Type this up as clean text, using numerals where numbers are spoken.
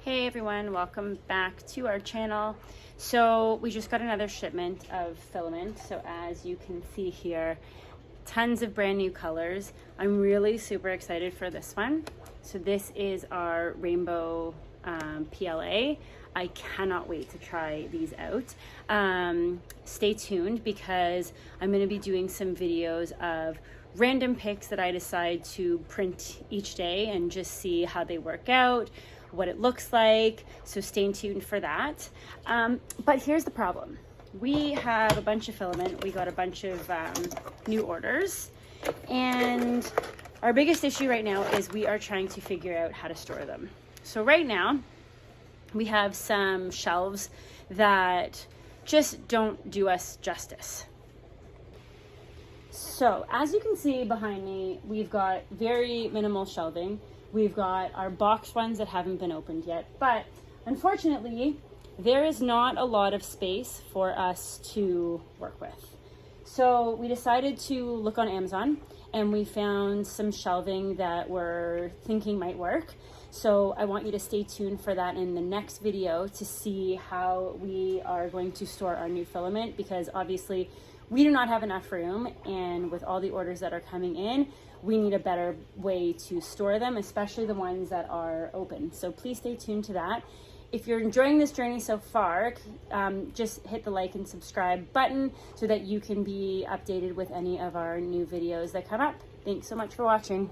Hey everyone, welcome back to our channel. So we just got another shipment of filament. So as you can see here, tons of brand new colors. I'm really super excited for this one. So this is our rainbow PLA. I cannot wait to try these out. Stay tuned because I'm going to be doing some videos of random picks that I decide to print each day and just see how they work out, what it looks like. So stay tuned for that. But here's the problem. We have a bunch of filament. We got a bunch of new orders. And our biggest issue right now is we are trying to figure out how to store them. So right now, we have some shelves that just don't do us justice. So as you can see behind me, we've got very minimal shelving. We've got our box ones that haven't been opened yet, but unfortunately, there is not a lot of space for us to work with. So we decided to look on Amazon and we found some shelving that we're thinking might work. So I want you to stay tuned for that in the next video to see how we are going to store our new filament, because obviously we do not have enough room, and with all the orders that are coming in, we need a better way to store them, especially the ones that are open. So please stay tuned to that. If you're enjoying this journey so far, just hit the like and subscribe button so that you can be updated with any of our new videos that come up. Thanks so much for watching.